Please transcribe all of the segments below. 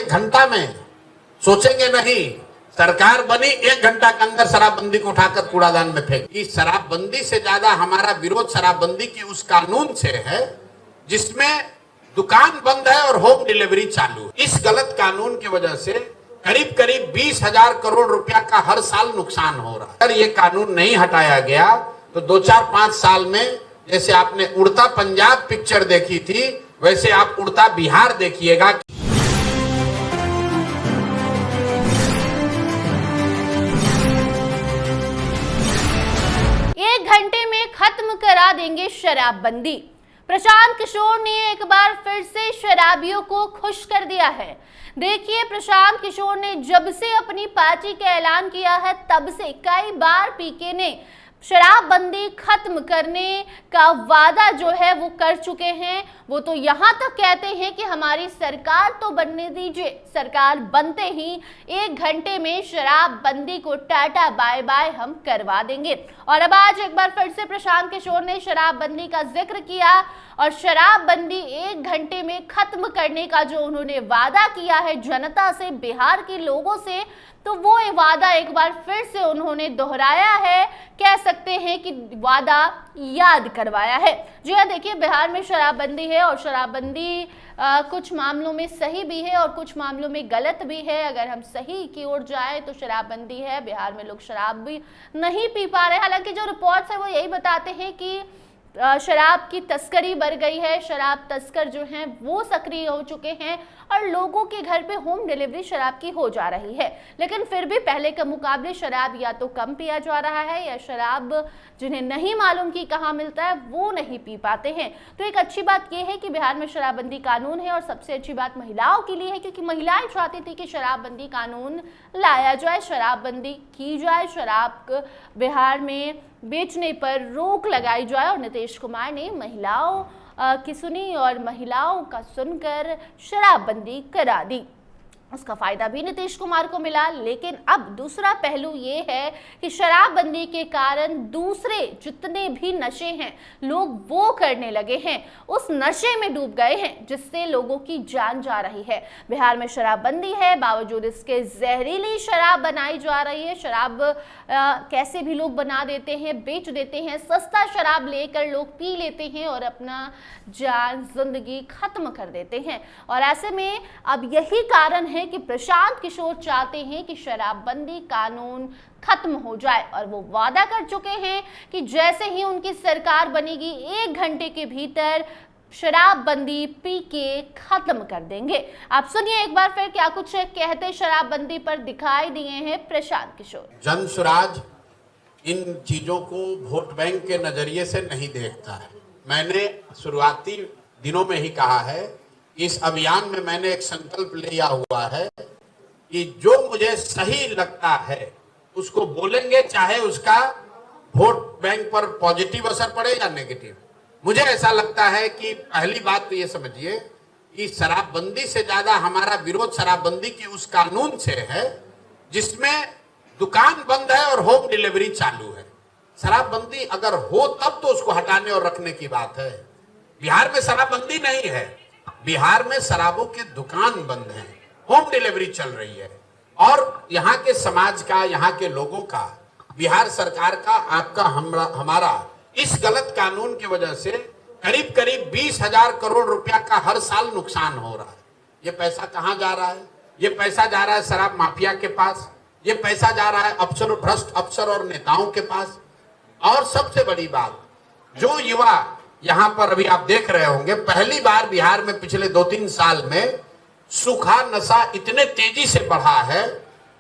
एक घंटा में, सोचेंगे नहीं। सरकार बनी 1 घंटा के अंदर शराबबंदी को उठाकर कूड़ादान में फेंक। इस शराबबंदी से ज्यादा हमारा विरोध शराबबंदी की उस कानून से है जिसमें दुकान बंद है और होम डिलीवरी चालू है। इस गलत कानून की वजह से करीब करीब 20,000 करोड़ रुपया का हर साल नुकसान हो रहा है। अगर ये कानून नहीं हटाया गया तो 2-4-5 साल में जैसे आपने उड़ता पंजाब पिक्चर देखी थी वैसे आप उड़ता बिहार देखिएगा। 1 घंटे में खत्म करा देंगे शराबबंदी। प्रशांत किशोर ने एक बार फिर से शराबियों को खुश कर दिया है। देखिए, प्रशांत किशोर ने जब से अपनी पार्टी का ऐलान किया है तब से कई बार पीके ने शराबबंदी खत्म करने का वादा जो है वो कर चुके हैं। वो तो यहाँ तक कहते हैं कि हमारी सरकार तो बनने दीजिए, सरकार बनते ही 1 घंटे में शराबबंदी को टाटा बाय बाय हम करवा देंगे। और अब आज एक बार फिर से प्रशांत किशोर ने शराबबंदी का जिक्र किया और शराबबंदी 1 घंटे में खत्म करने का जो उन्होंने वादा किया है जनता से, बिहार के लोगों से, तो वो वादा एक बार फिर से उन्होंने दोहराया है। कह सकते हैं कि वादा याद करवाया है। जी हाँ, देखिए, बिहार में शराबबंदी है और शराबबंदी कुछ मामलों में सही भी है और कुछ मामलों में गलत भी है। अगर हम सही की ओर जाएं तो शराबबंदी है, बिहार में लोग शराब भी नहीं पी पा रहे। हालांकि जो रिपोर्ट्स है वो यही बताते हैं कि शराब की तस्करी बढ़ गई है, शराब तस्कर जो हैं वो सक्रिय हो चुके हैं और लोगों के घर पे होम डिलीवरी शराब की हो जा रही है। लेकिन फिर भी पहले के मुकाबले शराब या तो कम पिया जा रहा है या शराब जिन्हें नहीं मालूम कि कहाँ मिलता है वो नहीं पी पाते हैं। तो एक अच्छी बात यह है कि बिहार में शराबबंदी कानून है और सबसे अच्छी बात महिलाओं के लिए है, क्योंकि महिलाएं चाहती थी कि शराबबंदी कानून लाया जाए, शराबबंदी की जाए, शराब बिहार में बेचने पर रोक लगाई जाए। और नीतीश कुमार ने महिलाओं की सुनी और महिलाओं का सुनकर शराबबंदी करा दी। उसका फायदा भी नीतीश कुमार को मिला। लेकिन अब दूसरा पहलू ये है कि शराबबंदी के कारण दूसरे जितने भी नशे हैं लोग वो करने लगे हैं, उस नशे में डूब गए हैं जिससे लोगों की जान जा रही है। बिहार में शराबबंदी है, बावजूद इसके जहरीली शराब बनाई जा रही है। शराब कैसे भी लोग बना देते हैं, बेच देते हैं, सस्ता शराब लेकर लोग पी लेते हैं और अपना जान जिंदगी खत्म कर देते हैं। और ऐसे में अब यही कारण है कि प्रशांत किशोर चाहते हैं कि शराबबंदी कानून खत्म हो जाए और वो वादा कर चुके हैं कि जैसे ही उनकी सरकार बनेगी 1 घंटे के भीतर शराबबंदी पी के खत्म कर देंगे। आप सुनिए एक बार फिर क्या कुछ कहते शराबबंदी पर दिखाई दिए हैं प्रशांत किशोर। जन स्वराज इन चीजों को वोट बैंक के नजरिए से नहीं देखता है। मैंने शुरुआती दिनों में ही कहा है, इस अभियान में मैंने एक संकल्प लिया हुआ है कि जो मुझे सही लगता है उसको बोलेंगे, चाहे उसका वोट बैंक पर पॉजिटिव असर पड़े या नेगेटिव। मुझे ऐसा लगता है कि पहली बात तो ये समझिए कि शराबबंदी से ज्यादा हमारा विरोध शराबबंदी की उस कानून से है जिसमें दुकान बंद है और होम डिलीवरी चालू है। शराबबंदी अगर हो तब तो उसको हटाने और रखने की बात है। बिहार में शराबबंदी नहीं है, बिहार में शराबों के दुकान बंद हैं, होम डिलीवरी चल रही है। और यहाँ के समाज का, यहाँ के लोगों का, बिहार सरकार का, आपका, हमारा इस गलत कानून की वजह से करीब करीब 20,000 करोड़ रुपया का हर साल नुकसान हो रहा है। ये पैसा कहाँ जा रहा है? ये पैसा जा रहा है शराब माफिया के पास, ये पैसा जा रहा है अफसर, भ्रष्ट अफसर और नेताओं के पास। और सबसे बड़ी बात, जो युवा यहाँ पर अभी आप देख रहे होंगे, पहली बार बिहार में पिछले 2-3 साल में सूखा नशा इतने तेजी से बढ़ा है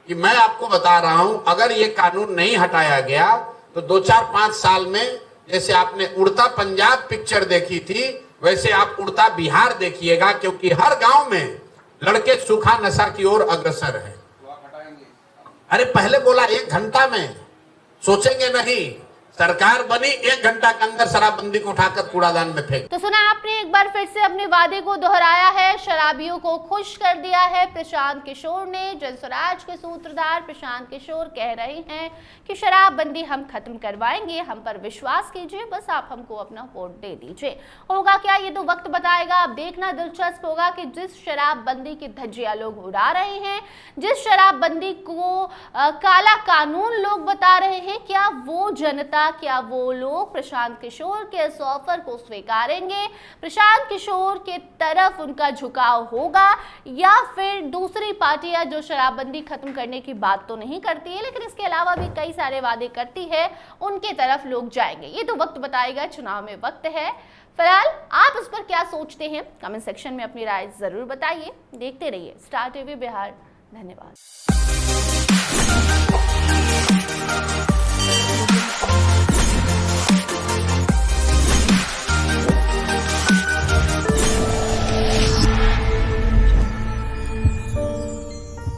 कि मैं आपको बता रहा हूं, अगर ये कानून नहीं हटाया गया तो 2-4-5 साल में जैसे आपने उड़ता पंजाब पिक्चर देखी थी वैसे आप उड़ता बिहार देखिएगा, क्योंकि हर गांव में लड़के सूखा नशा की ओर अग्रसर है। अरे पहले बोला 1 घंटा में, सोचेंगे नहीं। सरकार बनी 1 घंटा के अंदर शराबबंदी को उठाकर कूड़ादान में फेंक। तो सुना आपने, एक बार फिर से अपने वादे को दोहराया है, शराबियों को खुश कर दिया है प्रशांत किशोर ने। जनस्वराज के सूत्रधार प्रशांत किशोर कह रहे हैं कि शराबबंदी हम खत्म करवाएंगे, हम पर विश्वास कीजिए, बस आप हमको अपना वोट दे दीजिए। होगा क्या, ये तो वक्त बताएगा। अब देखना दिलचस्प होगा कि जिस शराबबंदी की धज्जियां लोग उड़ा रहे हैं, जिस शराबबंदी को काला कानून लोग बता रहे हैं, क्या वो जनता, क्या वो लोग प्रशांत किशोर के इस ऑफर को स्वीकारेंगे? प्रशांत किशोर के तरफ उनका झुकाव होगा, या फिर दूसरी पार्टियां जो शराबबंदी खत्म करने की बात तो नहीं करती है लेकिन इसके अलावा भी कई सारे वादे करती है, उनके तरफ लोग जाएंगे? ये तो वक्त बताएगा, चुनाव में वक्त है। फिलहाल आप इस पर क्या सोचते हैं, कमेंट सेक्शन में अपनी राय जरूर बताइए। देखते रहिए स्टार टीवी बिहार। धन्यवाद।